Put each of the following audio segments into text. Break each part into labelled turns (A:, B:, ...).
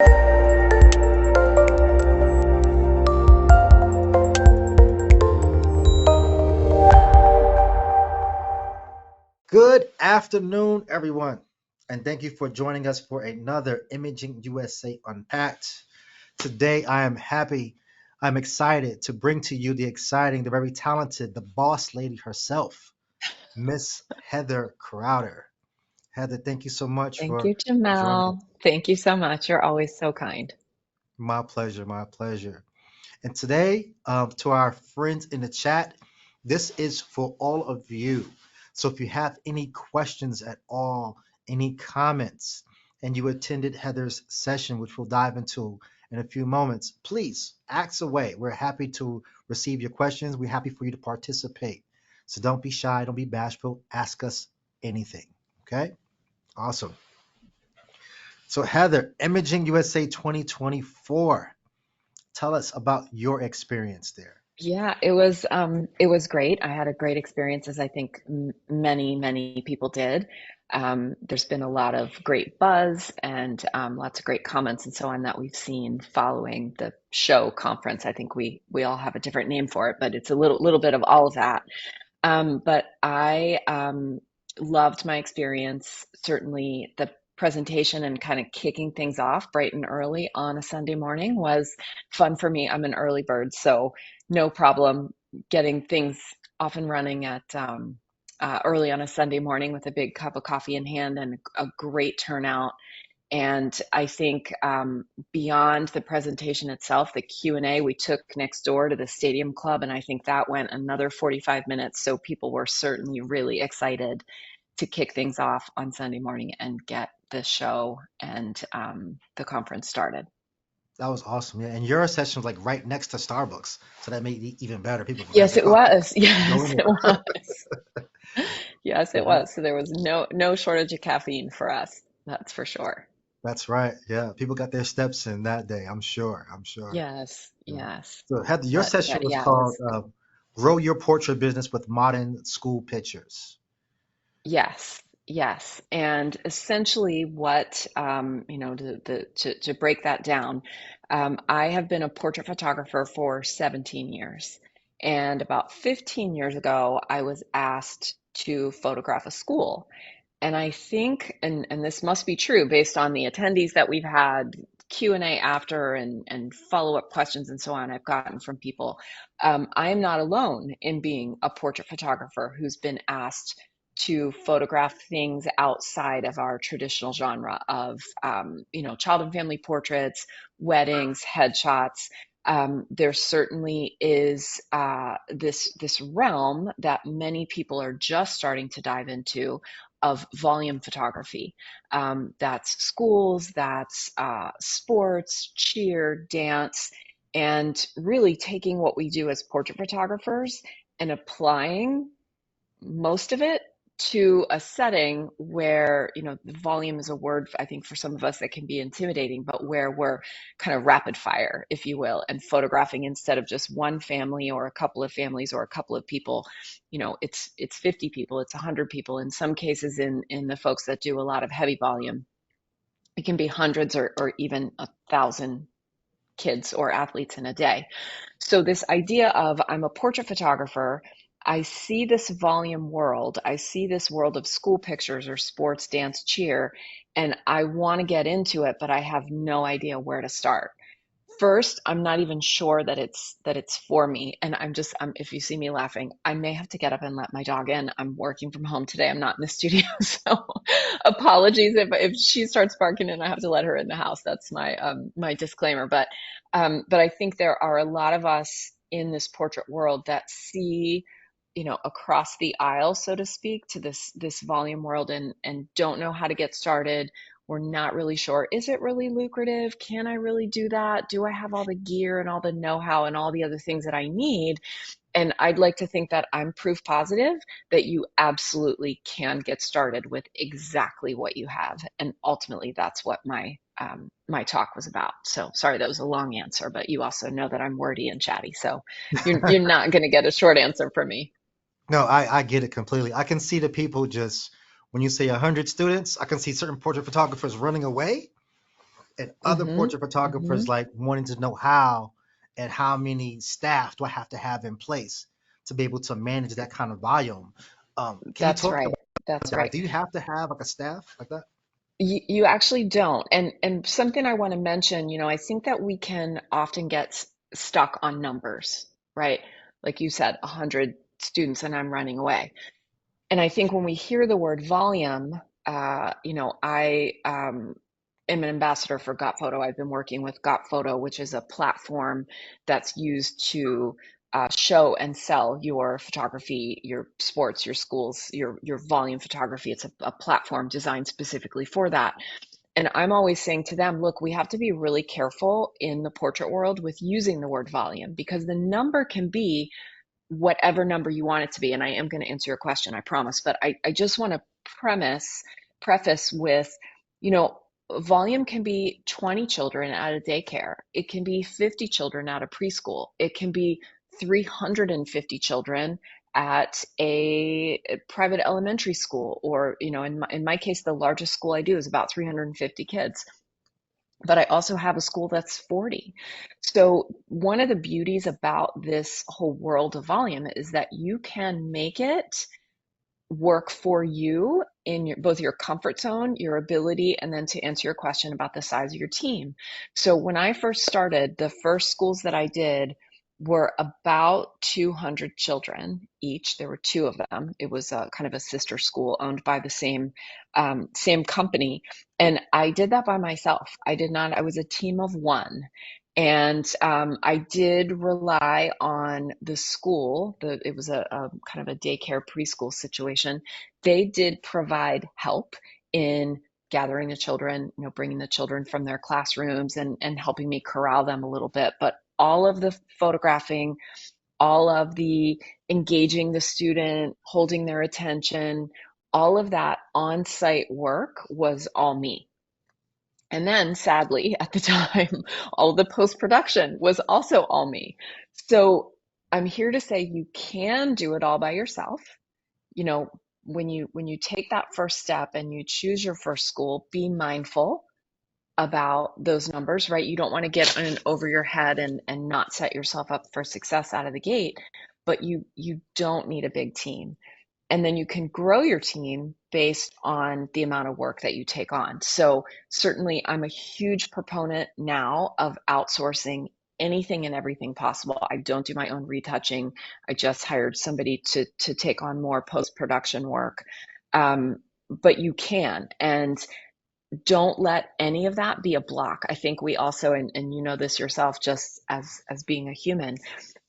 A: Good afternoon, everyone, and thank you for joining us for another Imaging USA Unpacked. Today, I am happy, I'm excited to bring to you the exciting, the very talented, the boss lady herself, Miss Heather Crowder. Heather, thank you so much
B: Thank
A: for
B: you,
A: joining us.
B: Jamel. Thank you so much. You're always so kind.
A: My pleasure, my pleasure. And today, to our friends in the chat, this is for all of you. So if you have any questions at all, any comments, and you attended Heather's session, which we'll dive into in a few moments, please ask away. We're happy to receive your questions. We're happy for you to participate. So don't be shy, don't be bashful. Ask us anything. Okay? Awesome. So Heather, Imaging USA 2024. Tell us about your experience there.
B: Yeah, it was great. I had a great experience, as I think many people did. There's been a lot of great buzz and lots of great comments and so on that we've seen following the show conference. I think we all have a different name for it, but it's a little bit of all of that. But I loved my experience. Certainly, the presentation and kind of kicking things off bright and early on a Sunday morning was fun for me. I'm an early bird, so no problem getting things off and running at early on a Sunday morning with a big cup of coffee in hand and a great turnout. And I think beyond the presentation itself, the Q&A we took next door to the Stadium Club, and I think that went another 45 minutes. So people were certainly really excited to kick things off on Sunday morning and get the show and the conference started.
A: That was awesome. Yeah. And your session was like right next to Starbucks. So that made it even better. People can grab
B: Yes,
A: their
B: it
A: coffee,
B: was.
A: go
B: Yes,
A: in
B: it
A: there.
B: was. Yes,
A: So
B: it was. So there was no shortage of caffeine for us. That's for sure.
A: that's right. Yeah. People got their steps in that day. I'm sure. I'm sure.
B: Yes,
A: Yeah.
B: yes.
A: So Heather, your
B: But
A: session was
B: yeah, it
A: called
B: was.
A: Grow Your Portrait Business with Modern School Pictures.
B: Yes, yes. And essentially what, to break that down, I have been a portrait photographer for 17 years. And about 15 years ago, I was asked to photograph a school. And I think, and this must be true based on the attendees that we've had, Q&A after and follow-up questions and so on I've gotten from people. I am not alone in being a portrait photographer who's been asked to photograph things outside of our traditional genre of, child and family portraits, weddings, headshots. There certainly is this realm that many people are just starting to dive into of volume photography. That's schools, that's sports, cheer, dance, and really taking what we do as portrait photographers and applying most of it to a setting where, the volume is a word, I think, for some of us that can be intimidating, but where we're kind of rapid fire, if you will, and photographing instead of just one family or a couple of families or a couple of people, it's 50 people, it's 100 people. In some cases, in the folks that do a lot of heavy volume, it can be hundreds or even 1,000 kids or athletes in a day. So this idea of I'm a portrait photographer, I see this volume world, I see this world of school pictures or sports, dance, cheer, and I want to get into it, but I have no idea where to start. First, I'm not even sure that it's for me, and if you see me laughing, I may have to get up and let my dog in. I'm working from home today. I'm not in the studio, so apologies if she starts barking and I have to let her in the house. That's my disclaimer. But I think there are a lot of us in this portrait world that see, across the aisle, so to speak, to this volume world and don't know how to get started. We're not really sure. Is it really lucrative? Can I really do that? Do I have all the gear and all the know-how and all the other things that I need? And I'd like to think that I'm proof positive that you absolutely can get started with exactly what you have. And ultimately, that's what my talk was about. So sorry, that was a long answer, but you also know that I'm wordy and chatty. So you're not going to get a short answer from me.
A: No, I get it completely. I can see the people just, when you say 100 students, I can see certain portrait photographers running away and other
B: Mm-hmm.
A: portrait
B: Mm-hmm.
A: photographers like wanting to know how and how many staff do I have to have in place to be able to manage that kind of volume. Can you
B: That's
A: talk
B: right.
A: about
B: That's
A: that? Like,
B: right.
A: do you have to have like a staff like that?
B: You actually don't. And something I want to mention, I think that we can often get stuck on numbers, right? Like you said, 100 students and I'm running away. And I think when we hear the word volume, I am an ambassador for Got Photo. I've been working with Got Photo, which is a platform that's used to show and sell your photography, your sports, your schools, your volume photography. It's a platform designed specifically for that. And I'm always saying to them, look, we have to be really careful in the portrait world with using the word volume because the number can be whatever number you want it to be. And I am going to answer your question, I promise. But I just want to preface with, you know, volume can be 20 children at a daycare. It can be 50 children at a preschool. It can be 350 children at a private elementary school, or, in my case, the largest school I do is about 350 kids, but I also have a school that's 40. So one of the beauties about this whole world of volume is that you can make it work for you in both your comfort zone, your ability, and then to answer your question about the size of your team. So when I first started, the first schools that I did were about 200 children each. There were two of them. It was a kind of a sister school owned by the same company. And I did that by myself. I did not, I was a team of one. And I did rely on the school. It was a kind of a daycare preschool situation. They did provide help in gathering the children, bringing the children from their classrooms and helping me corral them a little bit. But all of the photographing, all of the engaging the student, holding their attention, all of that on-site work was all me. And then sadly, at the time, all the post-production was also all me. So I'm here to say you can do it all by yourself. You know, when you take that first step and you choose your first school, be mindful about those numbers, right? You don't want to get in over your head and not set yourself up for success out of the gate, but you don't need a big team. And then you can grow your team based on the amount of work that you take on. So certainly I'm a huge proponent now of outsourcing anything and everything possible. I don't do my own retouching. I just hired somebody to take on more post-production work. But you can, and don't let any of that be a block. I think we also, and you know this yourself, just as being a human,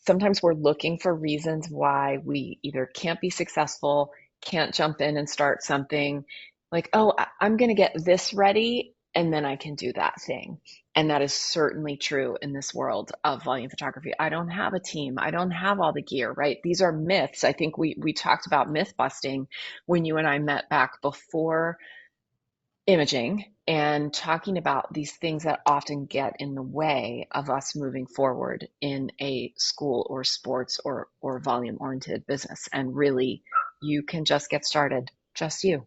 B: sometimes we're looking for reasons why we either can't be successful, can't jump in and start something, like, oh, I'm going to get this ready and then I can do that thing. And that is certainly true in this world of volume photography. I don't have a team. I don't have all the gear, right? These are myths. I think we talked about myth busting when you and I met back before imaging, and talking about these things that often get in the way of us moving forward in a school or sports or volume oriented business. And really, you can just get started, just you.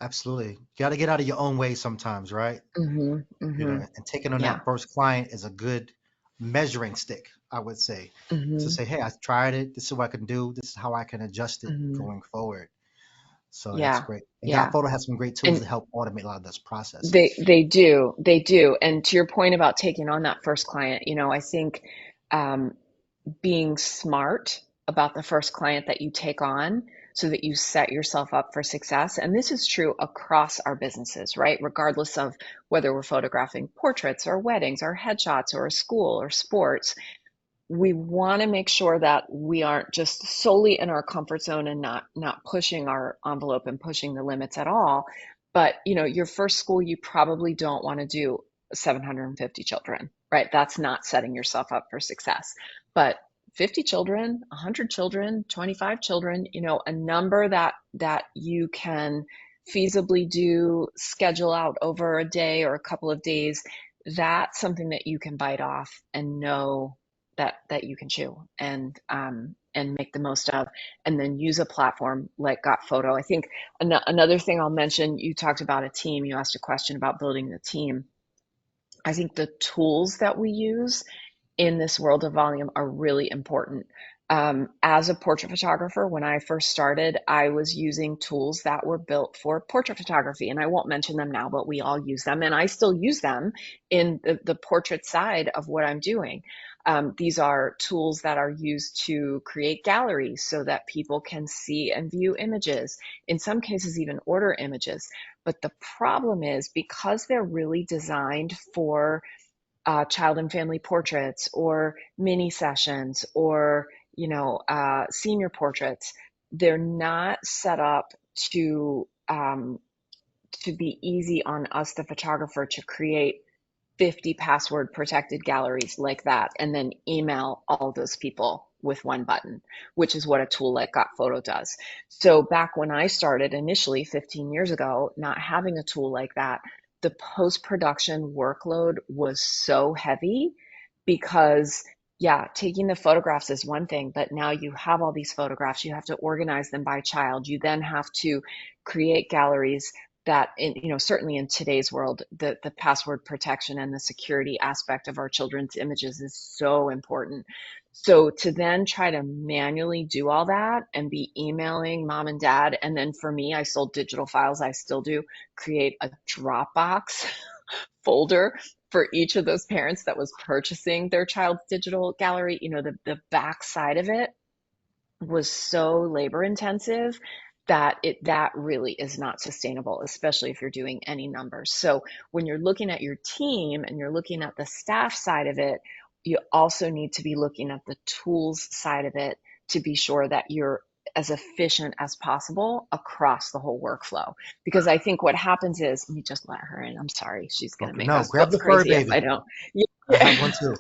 A: Absolutely. You got to get out of your own way sometimes, right?
B: Hmm. Hmm.
A: And taking on
B: Yeah.
A: that first client is a good measuring stick, I would say, to
B: Hmm.
A: say, hey, I tried it. This is what I can do. This is how I can adjust it
B: Hmm.
A: going forward. So that's
B: Yeah.
A: great. And Got
B: Yeah.
A: Photo has some great tools
B: And
A: to help automate a lot of those
B: they
A: processes.
B: they do. They do. And to your point about taking on that first client, I think um, being smart about the first client that you take on so that you set yourself up for success. And this is true across our businesses, right? Regardless of whether we're photographing portraits or weddings or headshots or a school or sports, we want to make sure that we aren't just solely in our comfort zone and not pushing our envelope and pushing the limits at all. But your first school, you probably don't want to do 750 children, right? That's not setting yourself up for success. But 50 children, 100 children, 25 children, a number that you can feasibly do, schedule out over a day or a couple of days, that's something that you can bite off and know that you can chew and make the most of, and then use a platform like Got Photo. I think another thing I'll mention, you talked about a team. You asked a question about building the team. I think the tools that we use in this world of volume are really important. As a portrait photographer, when I first started, I was using tools that were built for portrait photography, and I won't mention them now, but we all use them, and I still use them in the portrait side of what I'm doing. These are tools that are used to create galleries so that people can see and view images, in some cases, even order images. But the problem is because they're really designed for child and family portraits or mini sessions or senior portraits, they're not set up to to be easy on us, the photographer, to create 50 password protected galleries like that and then email all those people with one button, which is what a tool like Got Photo does. So back when I started initially 15 years ago, not having a tool like that, the post-production workload was so heavy because yeah, taking the photographs is one thing, but now you have all these photographs, you have to organize them by child, you then have to create galleries that certainly in today's world, the password protection and the security aspect of our children's images is so important. So to then try to manually do all that and be emailing mom and dad, and then for me, I sold digital files, I still do, create a Dropbox folder for each of those parents that was purchasing their child's digital gallery, the back side of it was so labor intensive that that really is not sustainable, especially if you're doing any numbers. So when you're looking at your team and you're looking at the staff side of it, you also need to be looking at the tools side of it to be sure that you're as efficient as possible across the whole workflow. Because I think what happens is, let me just let her in. I'm sorry. She's going to
A: Okay,
B: make
A: no,
B: us
A: grab
B: both
A: the fur
B: crazy if I
A: baby.
B: don't.
A: I have
B: Yeah.
A: one too.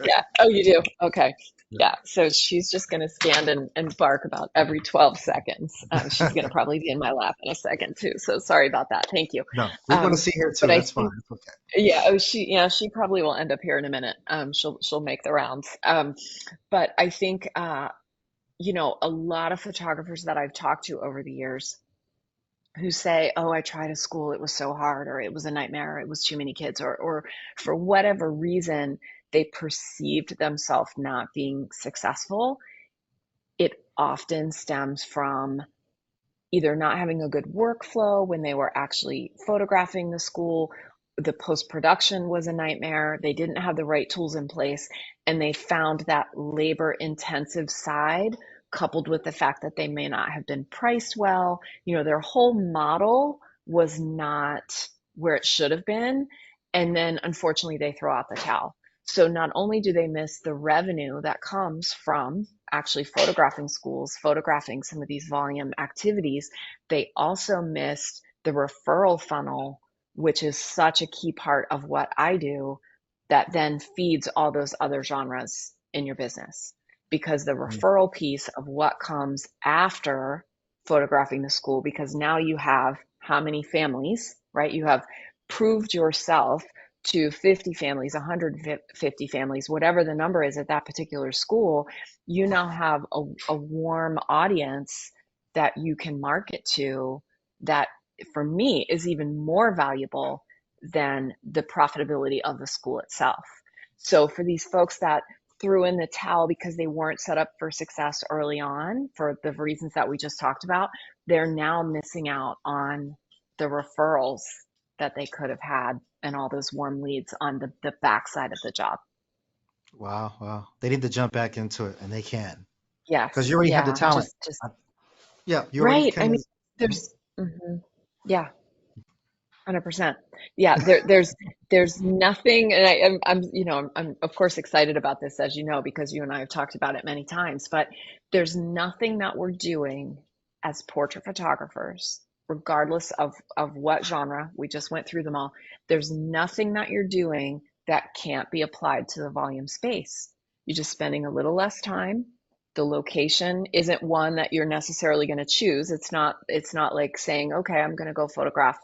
B: Yeah. Oh, you do? Okay.
A: Yeah.
B: Yeah. So she's just going to stand and bark about every 12 seconds. She's going to probably be in my lap in a second too. So sorry about that. Thank you.
A: No, we want to
B: Um,
A: see her
B: but
A: too.
B: I
A: That's fine.
B: think,
A: It's okay.
B: yeah, she probably will end up here in a minute. She'll make the rounds. But I think, a lot of photographers that I've talked to over the years who say, "Oh, I tried a school, it was so hard, or it was a nightmare, or it was too many kids, or for whatever reason, they perceived themselves not being successful." It often stems from either not having a good workflow when they were actually photographing the school, the post production was a nightmare, they didn't have the right tools in place, and they found that labor intensive side coupled with the fact that they may not have been priced well. Their whole model was not where it should have been. And then unfortunately, they throw out the towel. So not only do they miss the revenue that comes from actually photographing schools, photographing some of these volume activities, they also missed the referral funnel, which is such a key part of what I do that then feeds all those other genres in your business. Because the
A: Mm,
B: referral piece of what comes after photographing the school, because now you have how many families, right? You have proved yourself to 50 families, 150 families, whatever the number is at that particular school, you now have a warm audience that you can market to that for me is even more valuable than the profitability of the school itself. So for these folks that threw in the towel because they weren't set up for success early on for the reasons that we just talked about, they're now missing out on the referrals that they could have had and all those warm leads on the backside of the job.
A: wow, wow. They need to jump back into it, and they can because
B: Yes.
A: you already have the
B: Yeah.
A: talent.
B: Just
A: Uh, Yeah, you already
B: right.
A: kind
B: I mean,
A: of.
B: there's, yeah, 100%. Yeah. There's nothing, and I'm of course excited about this, as you know, because you and I have talked about it many times, but there's nothing that we're doing as portrait photographers, regardless of what genre, we just went through them all. There's nothing that you're doing that can't be applied to the volume space. You're just spending a little less time. The location isn't one that you're necessarily going to choose. It's not like saying, okay, I'm going to go photograph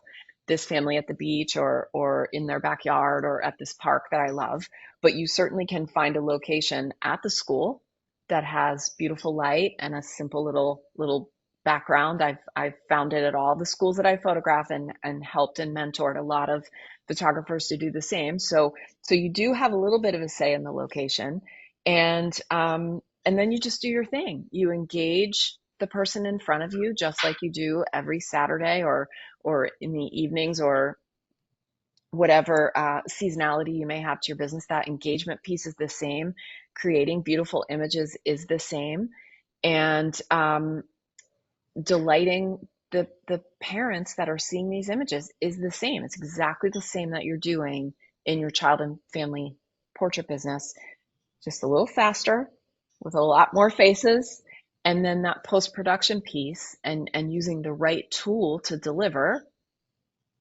B: this family at the beach or in their backyard or at this park that I love. But you certainly can find a location at the school that has beautiful light and a simple little background. I've founded at all the schools that I photograph and helped and mentored a lot of photographers to do the same. So you do have a little bit of a say in the location, and then you just do your thing. You engage the person in front of you just like you do every Saturday or in the evenings or whatever seasonality you may have to your business. That engagement piece is the same. Creating beautiful images is the same, and delighting the parents that are seeing these images is the same. It's exactly the same that you're doing in your child and family portrait business, just a little faster with a lot more faces. And then that post-production piece and using the right tool to deliver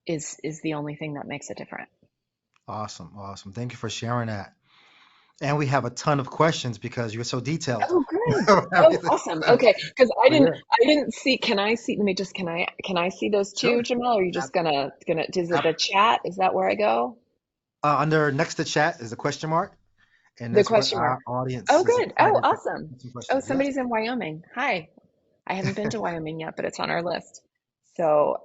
B: is the only thing that makes it different.
A: Awesome, awesome. Thank you for sharing that. And we have a ton of questions because you're so detailed.
B: Oh, good. Oh,
A: Everything.
B: awesome. Okay, because
A: So yeah,
B: I didn't see. Can I see? Let me just. Can I see those too,
A: sure.
B: Jamal? Or are you just
A: Ab-
B: gonna? Is it
A: ab-
B: the chat? Is that where I go?
A: Under next to chat is a question mark, and
B: The
A: that's where
B: question
A: our
B: mark.
A: audience
B: Oh,
A: is
B: good. Oh,
A: excited to
B: awesome.
A: get some
B: Oh,
A: questions. Yes.
B: somebody's in Wyoming. Hi. I haven't been to Wyoming yet, but it's on our list. So,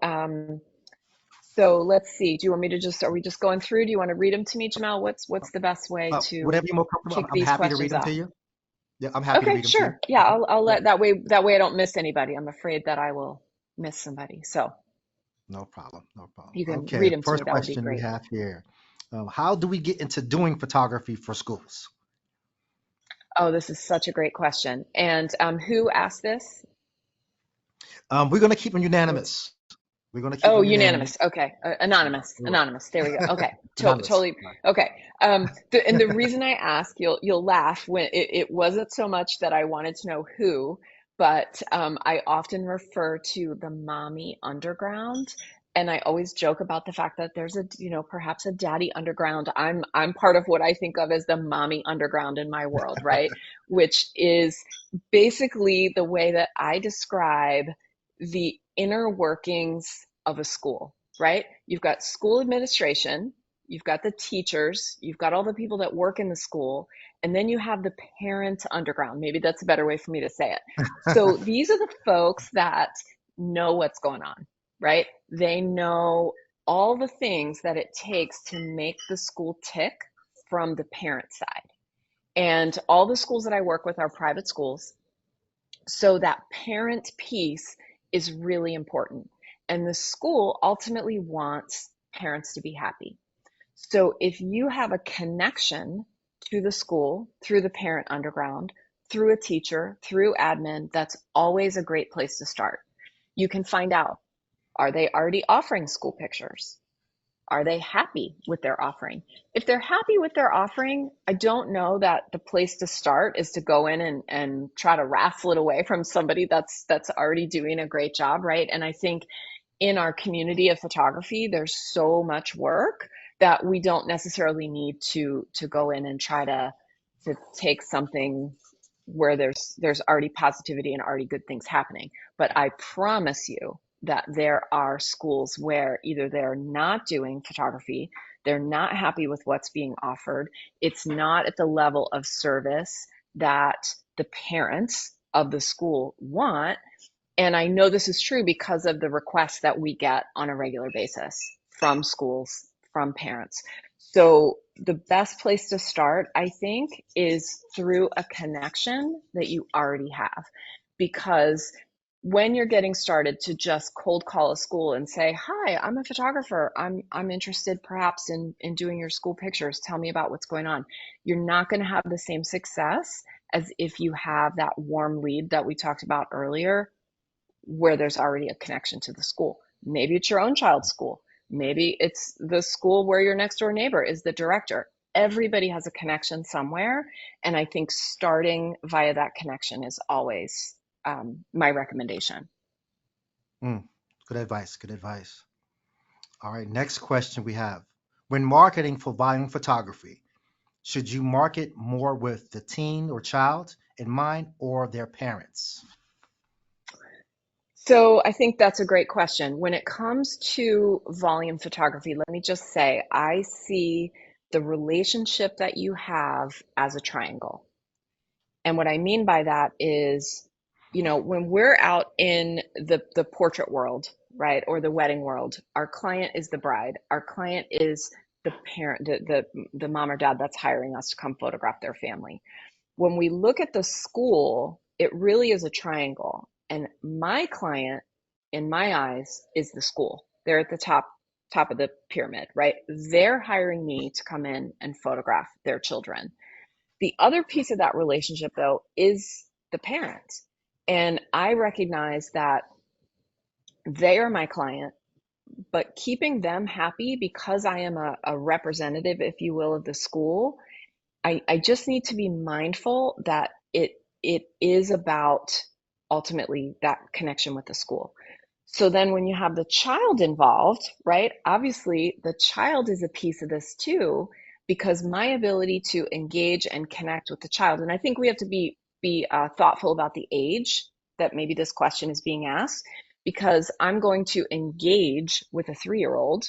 B: so let's see. Do you want me to just? Are we just going through? Do you want to read them to me, Jamal? What's the best way
A: Whatever
B: to
A: you're more comfortable,
B: kick
A: I'm
B: these
A: happy to read
B: questions
A: them to
B: off?
A: you. Yeah, I'm happy to
B: Okay,
A: read them to you.
B: sure. Yeah, I'll
A: Yeah,
B: let that way I don't miss anybody. I'm afraid that I will miss somebody. So
A: no problem, no problem.
B: you can
A: Okay,
B: read them to me.
A: first
B: That would be
A: question we
B: great.
A: have here. How do we get into doing photography for schools?
B: Oh, this is such a great question. And who asked this?
A: We're going to keep them unanimous. We're going to keep
B: Oh,
A: them unanimous.
B: unanimous. Okay.
A: Yeah,
B: Anonymous.
A: you're right.
B: Anonymous. There we go. Okay.
A: Anonymous.
B: Totally. Okay. And the reason I ask, you'll laugh when it wasn't so much that I wanted to know who, but I often refer to the mommy underground. And I always joke about the fact that there's perhaps a daddy underground. I'm part of what I think of as the mommy underground in my world, right? Which is basically the way that I describe the inner workings of a school, right? You've got school administration, you've got the teachers, you've got all the people that work in the school, and then you have the parent underground. Maybe that's a better way for me to say it. So these are the folks that know what's going on, right? They know all the things that it takes to make the school tick from the parent side. And all the schools that I work with are private schools. So that parent piece is really important. And the school ultimately wants parents to be happy. So if you have a connection to the school through the parent underground, through a teacher, through admin, that's always a great place to start. You can find out, are they already offering school pictures? Are they happy with their offering? If they're happy with their offering, I don't know that the place to start is to go in and try to raffle it away from somebody that's already doing a great job, right? And I think in our community of photography, there's so much work that we don't necessarily need to go in and try to take something where there's already positivity and already good things happening. But I promise you that there are schools where either they're not doing photography, they're not happy with what's being offered, it's not at the level of service that the parents of the school want. And I know this is true because of the requests that we get on a regular basis from schools, from parents. So the best place to start, I think, is through a connection that you already have. Because when you're getting started to just cold call a school and say, "Hi, I'm a photographer. I'm interested perhaps in doing your school pictures. Tell me about what's going on." You're not going to have the same success as if you have that warm lead that we talked about earlier where there's already a connection to the school. Maybe it's your own child's school. Maybe it's the school where your next door neighbor is the director. Everybody has a connection somewhere. And I think starting via that connection is always my recommendation.
A: Mm, good advice. Good advice. All right, next question we have. When marketing for volume photography, should you market more with the teen or child in mind or their parents?
B: So I think that's a great question. When it comes to volume photography, let me just say, I see the relationship that you have as a triangle. And what I mean by that is when we're out in the portrait world, right, or the wedding world, our client is the bride. Our client is the parent, the mom or dad that's hiring us to come photograph their family. When we look at the school, it really is a triangle. And my client, in my eyes, is the school. They're at the top of the pyramid, right? They're hiring me to come in and photograph their children. The other piece of that relationship, though, is the parent. And I recognize that they are my client, but keeping them happy because I am a representative, if you will, of the school. I just need to be mindful that it is about ultimately that connection with the school. So then when you have the child involved, right? Obviously, the child is a piece of this too, because my ability to engage and connect with the child, and I think we have to be thoughtful about the age that maybe this question is being asked, because I'm going to engage with a 3-year-old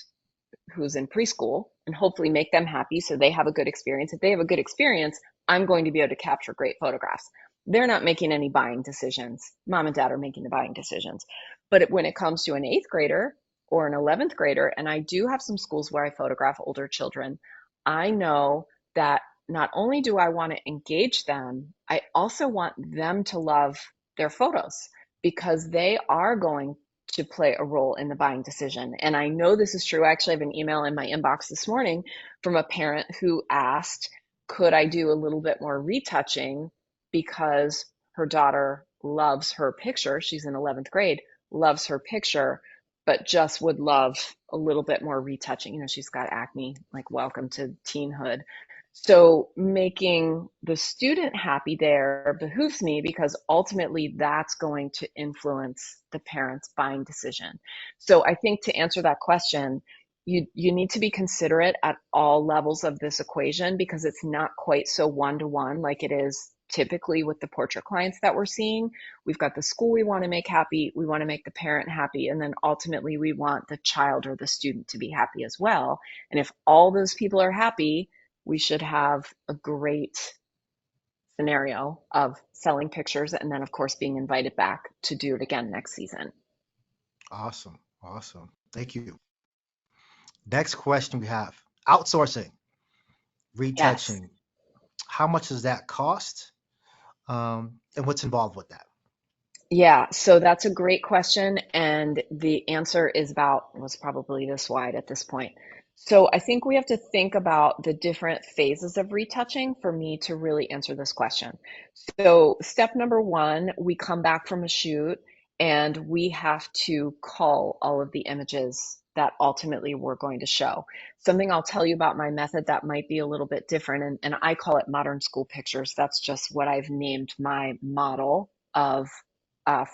B: who's in preschool and hopefully make them happy so they have a good experience. If they have a good experience, I'm going to be able to capture great photographs. They're not making any buying decisions. Mom and dad are making the buying decisions. But when it comes to an 8th grader or an 11th grader, and I do have some schools where I photograph older children, I know that not only do I want to engage them, I also want them to love their photos because they are going to play a role in the buying decision. And I know this is true. I actually have an email in my inbox this morning from a parent who asked, could I do a little bit more retouching because her daughter loves her picture. She's in 11th grade, loves her picture, but just would love a little bit more retouching. She's got acne, like welcome to teenhood. So making the student happy there behooves me because ultimately that's going to influence the parent's buying decision. So I think to answer that question, you need to be considerate at all levels of this equation because it's not quite so one-to-one like it is typically with the portrait clients that we're seeing. We've got the school we want to make happy, we want to make the parent happy, and then ultimately we want the child or the student to be happy as well. And if all those people are happy, we should have a great scenario of selling pictures and then, of course, being invited back to do it again next season.
A: Awesome. Awesome. Thank you. Next question we have outsourcing,
B: Yes.
A: retouching. How much does that cost? And what's involved with that?
B: Yeah, so that's a great question. And the answer is about, was probably this wide at this point. So I think we have to think about the different phases of retouching for me to really answer this question. So step number one, we come back from a shoot and we have to cull all of the images that ultimately we're going to show. Something I'll tell you about my method that might be a little bit different, and I call it modern school pictures. That's just what I've named my model of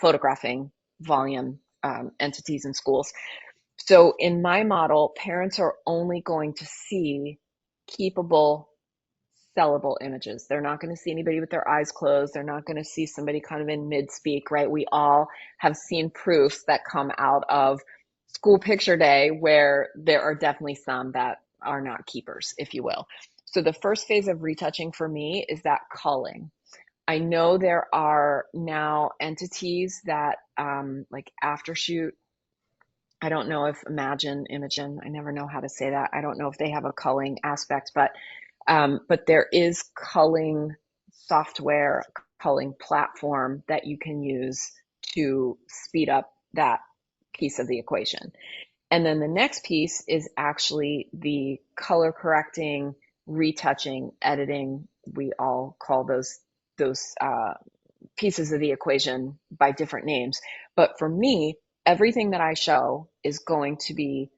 B: photographing volume entities in schools. So in my model, parents are only going to see keepable, sellable images. They're not going to see anybody with their eyes closed. They're not going to see somebody kind of in mid-speak, right? We all have seen proofs that come out of school picture day where there are definitely some that are not keepers, if you will. So the first phase of retouching for me is that culling. I know there are now entities that like Aftershoot. I don't know if Imogen, I never know how to say that. I don't know if they have a culling aspect, but there is culling software, culling platform that you can use to speed up that piece of the equation. And then the next piece is actually the color correcting, retouching, editing. We all call those pieces of the equation by different names. But for me, everything that I show is going to be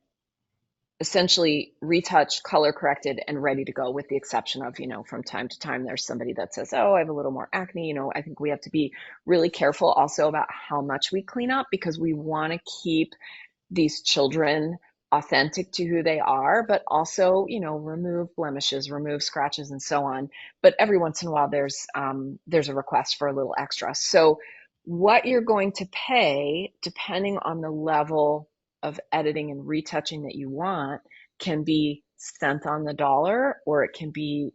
B: essentially retouched, color corrected, and ready to go, with the exception of, from time to time, there's somebody that says, oh, I have a little more acne. I think we have to be really careful also about how much we clean up because we want to keep these children authentic to who they are, but also, remove blemishes, remove scratches, and so on. But every once in a while, there's a request for a little extra. So what you're going to pay, depending on the level of editing and retouching that you want, can be cent on the dollar, or it can be,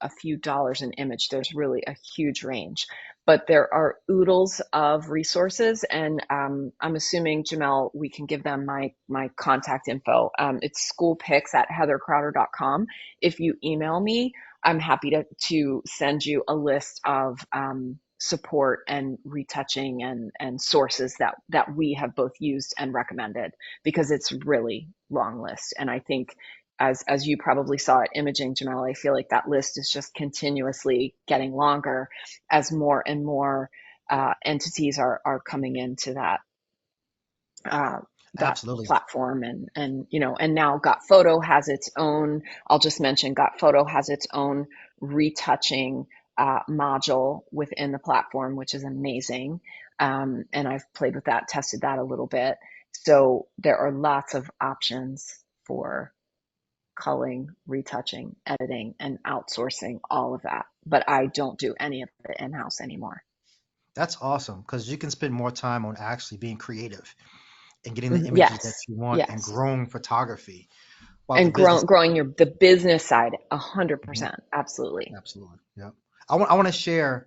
B: a few dollars an image. There's really a huge range. but there are oodles of resources. And I'm assuming, Jamel, we can give them my contact info. It's schoolpicks@heathercrowder.com. If you email me, I'm happy to send you a list of support and retouching and sources that we have both used and recommended, because it's really long list. And I think, as you probably saw at Imaging, Jamal, I feel like that list is just continuously getting longer as more and more entities are coming into uh, that
A: Absolutely.
B: platform. And now Got Photo has its own. I'll just mention Got Photo has its own retouching module within the platform, which is amazing. And I've played with that, tested that a little bit. So there are lots of options for culling, retouching, editing, and outsourcing all of that. But I don't do any of it in-house anymore.
A: That's awesome because you can spend more time on actually being creative and getting the
B: Mhm.
A: images that
B: Yes,
A: you want and
B: yes.
A: growing photography while the
B: And
A: business.
B: growing the business side,
A: Mhm.
B: 100%. Absolutely.
A: Absolutely. Yeah. I want to share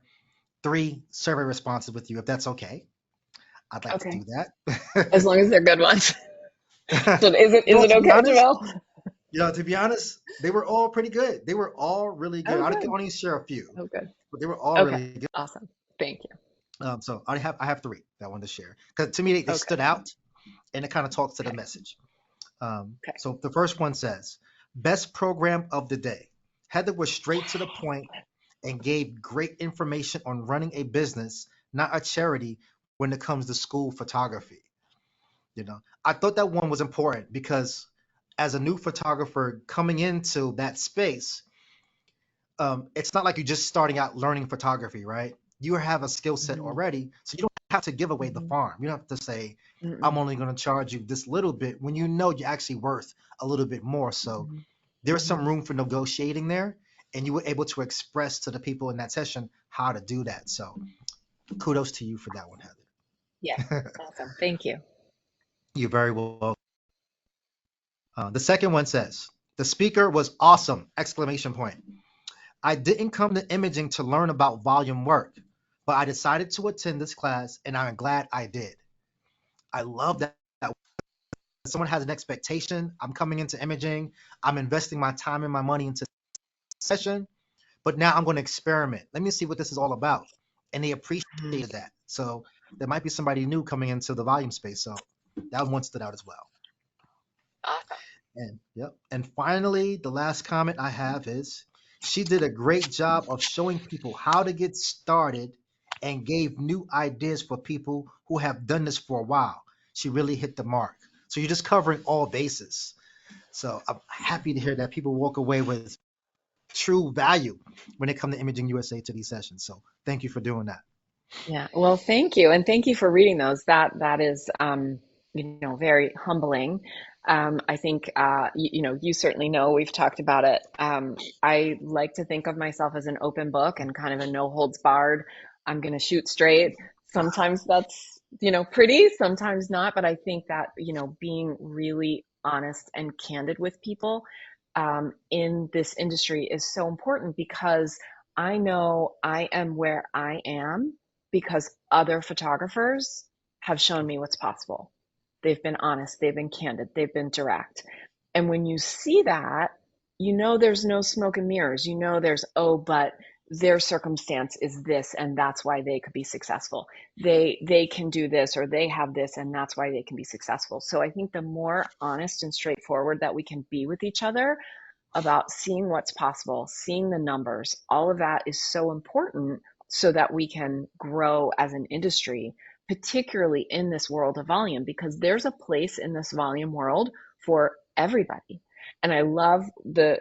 A: three survey responses with you if that's okay. I'd like to
B: Okay.
A: do
B: As
A: that.
B: long as they're good ones. So is
A: Well,
B: it
A: to be
B: okay,
A: honest,
B: Jamel?
A: they were all pretty good. They were all really good.
B: Oh,
A: I can
B: good.
A: only share a few,
B: Oh, good.
A: but they were all
B: Okay.
A: really good.
B: Awesome. Thank you.
A: So I have three that I wanted to share because to me they
B: Okay.
A: stood out and it kind of talks to the
B: Okay.
A: message.
B: Okay.
A: So the first one says, best program of the day. Heather was straight to the point and gave great information on running a business, not a charity, when it comes to school photography. I thought that one was important because as a new photographer coming into that space, it's not like you're just starting out learning photography, right? You have a skill set
B: Mm-hmm.
A: already, so you don't have to give away the
B: Mm-hmm.
A: farm. You don't have to say, I'm
B: Mm-mm.
A: only going to charge you this little bit when you know you're actually worth a little bit more. So
B: Mm-hmm.
A: there's
B: Mm-hmm.
A: some room for negotiating there, and you were able to express to the people in that session how to do that. So kudos to you for that one,
B: Yeah.
A: Heather.
B: Awesome. Thank you.
A: You're very well. The second one says, the speaker was awesome! Exclamation point. I didn't come to imaging to learn about volume work, but I decided to attend this class and I'm glad I did. I love that someone has an expectation. I'm coming into imaging, I'm investing my time and my money into session, but now I'm going to experiment. Let me see what this is all about. And they
B: Mhm.
A: appreciated that. So there might be somebody new coming into the volume space. So that one stood out as well.
B: Awesome.
A: And yep. And finally, the last comment I have is she did a great job of showing people how to get started and gave new ideas for people who have done this for a while. She really hit the mark. So you're just covering all bases. So I'm happy to hear that people walk away with true value when it comes to Imaging USA to these sessions. So thank you for doing that.
B: Yeah. Well, thank you. And thank you for reading those. That is very humbling. I think you certainly know we've talked about it. I like to think of myself as an open book and kind of a no holds barred. I'm going to shoot straight. Sometimes that's, pretty, sometimes not, but I think that, being really honest and candid with people in this industry is so important, because I know I am where I am because other photographers have shown me what's possible. They've been honest, they've been candid, they've been direct. And when you see that, there's no smoke and mirrors. There's, oh, but their circumstance is this and that's why they could be successful. They can do this, or they have this and that's why they can be successful. So I think the more honest and straightforward that we can be with each other about seeing what's possible, seeing the numbers, all of that is so important so that we can grow as an industry, particularly in this world of volume, because there's a place in this volume world for everybody. And I love the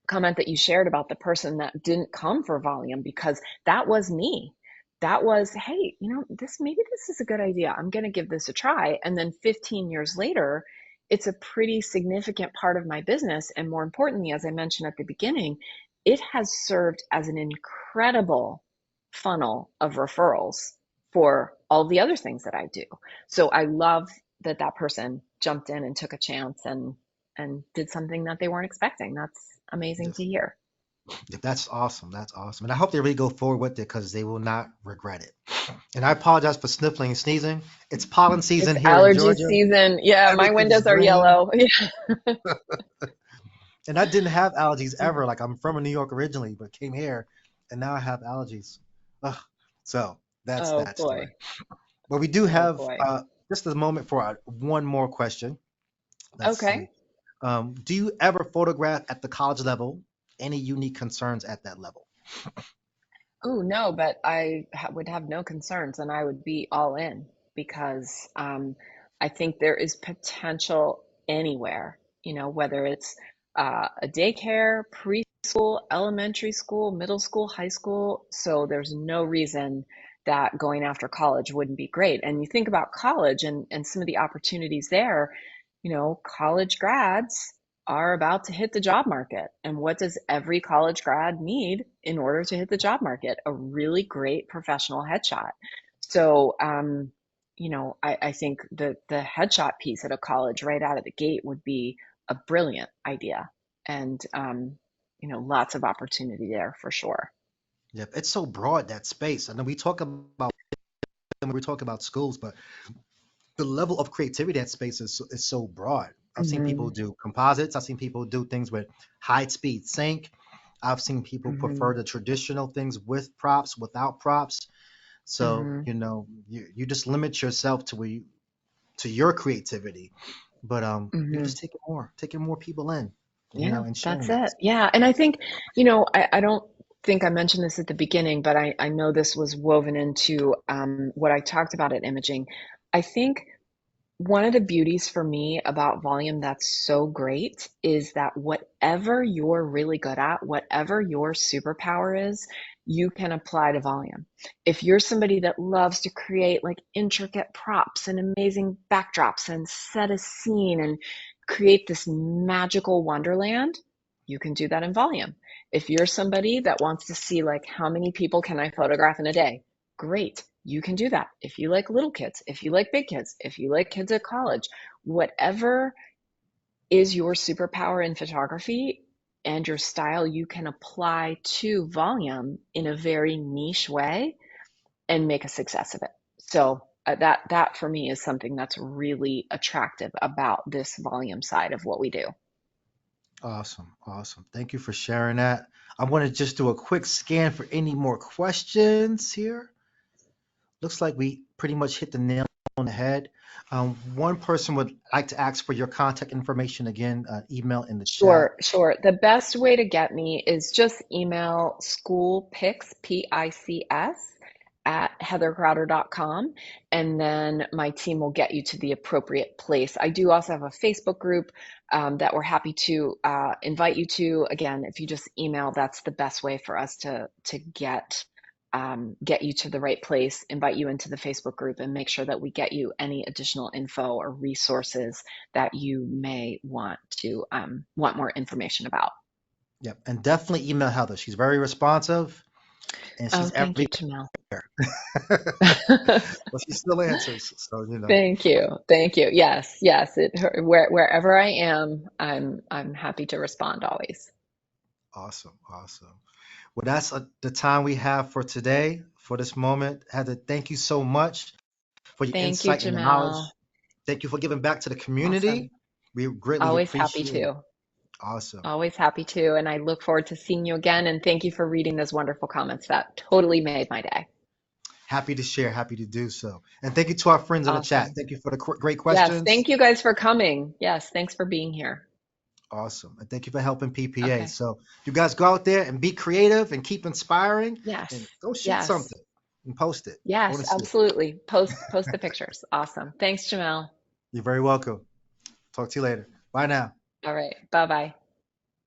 B: comment that you shared about the person that didn't come for volume, because that was me. That was, hey, this is a good idea. I'm going to give this a try. And then 15 years later, it's a pretty significant part of my business. And more importantly, as I mentioned at the beginning, it has served as an incredible funnel of referrals for all the other things that I do. So I love that person jumped in and took a chance and did something that they weren't expecting. That's amazing to
A: Yes.
B: hear.
A: Yeah, that's awesome. That's awesome. And I hope they really go forward with it because they will not regret it. And I apologize for sniffling and sneezing. It's pollen
B: It's
A: season here in
B: allergy
A: Georgia.
B: season. Yeah, my
A: Everything is
B: windows are
A: green.
B: yellow. Yeah.
A: And I didn't have allergies
B: Mm.
A: ever. Like I'm from New York originally, but came here and now I have allergies. Ugh. So that's
B: Oh
A: that story.
B: boy.
A: But we do
B: Oh
A: have
B: boy.
A: just a moment for one more question. Let's see.
B: Okay.
A: Do you ever photograph at the college level? Any unique concerns at that level?
B: Oh, no, but would have no concerns and I would be all in because I think there is potential anywhere, whether it's a daycare, preschool, elementary school, middle school, high school. So there's no reason that going after college wouldn't be great. And you think about college and some of the opportunities there, college grads are about to hit the job market. And what does every college grad need in order to hit the job market? A really great professional headshot. So, I think the headshot piece at a college right out of the gate would be a brilliant idea. And, lots of opportunity there for sure.
A: Yep, it's so broad that space. I know we talk about when we talk about schools, but the level of creativity that space is so broad. I've seen people
B: Hmm.
A: do composites. I've seen people do things with high speed sync. I've seen people prefer
B: Hmm.
A: the traditional things with props, without props. So,
B: Hmm.
A: you just limit yourself to to your creativity, but you're
B: Hmm.
A: just taking more people in,
B: Yeah,
A: and
B: that's
A: sharing that.
B: it. Yeah. And I think, I don't think I mentioned this at the beginning, but I know this was woven into what I talked about at imaging. I think one of the beauties for me about volume that's so great is that whatever you're really good at, whatever your superpower is, you can apply to volume. If you're somebody that loves to create like intricate props and amazing backdrops and set a scene and create this magical wonderland, you can do that in volume. If you're somebody that wants to see like how many people can I photograph in a day, great. You can do that. If you like little kids, if you like big kids, if you like kids at college, whatever is your superpower in photography and your style, you can apply to volume in a very niche way and make a success of it. So that for me is something that's really attractive about this volume side of what we do.
A: Awesome, awesome. Thank you for sharing that. I want to just do a quick scan for any more questions here. Looks like we pretty much hit the nail on the head. One person would like to ask for your contact information again, email in the chat.
B: Sure, sure. The best way to get me is just email schoolpics, Pics, at heathercrowder.com, and then my team will get you to the appropriate place. I do also have a Facebook group that we're happy to invite you to. Again, if you just email, that's the best way for us to get you to the right place, invite you into the Facebook group, and make sure that we get you any additional info or resources that you may want more information about.
A: Yep, and definitely email Heather. She's very responsive and
B: Oh,
A: she's
B: thank you,
A: everywhere.
B: Jamel.
A: But she still answers. So,
B: Thank you. Thank you. Yes, yes. Wherever I am, I'm happy to respond always.
A: awesome, awesome. Well, that's the time we have for today, for this moment. Heather, thank you so much for your
B: Thank you,
A: insight and your knowledge.
B: Jamel.
A: Thank you for giving back to the
B: Awesome.
A: community. We greatly
B: Always happy
A: appreciate it.
B: to.
A: Awesome.
B: Always happy to. And I look forward to seeing you again. And thank you for reading those wonderful comments. That totally made my day.
A: Happy to share, happy to do so. And thank you to our friends in the chat.
B: Awesome.
A: Thank you for the great
B: Yes.
A: questions.
B: Thank you guys for coming. Yes. Thanks for being here.
A: Awesome. And thank you for helping PPA.
B: Okay.
A: So you guys go out there and be creative and keep inspiring and
B: Yes.
A: go shoot
B: Yes.
A: something and post it. I want
B: Yes.
A: to see it.
B: Absolutely. Post the pictures. Awesome. Thanks, Jamel.
A: You're very welcome. Talk to you later. Bye now.
B: All right. Bye bye.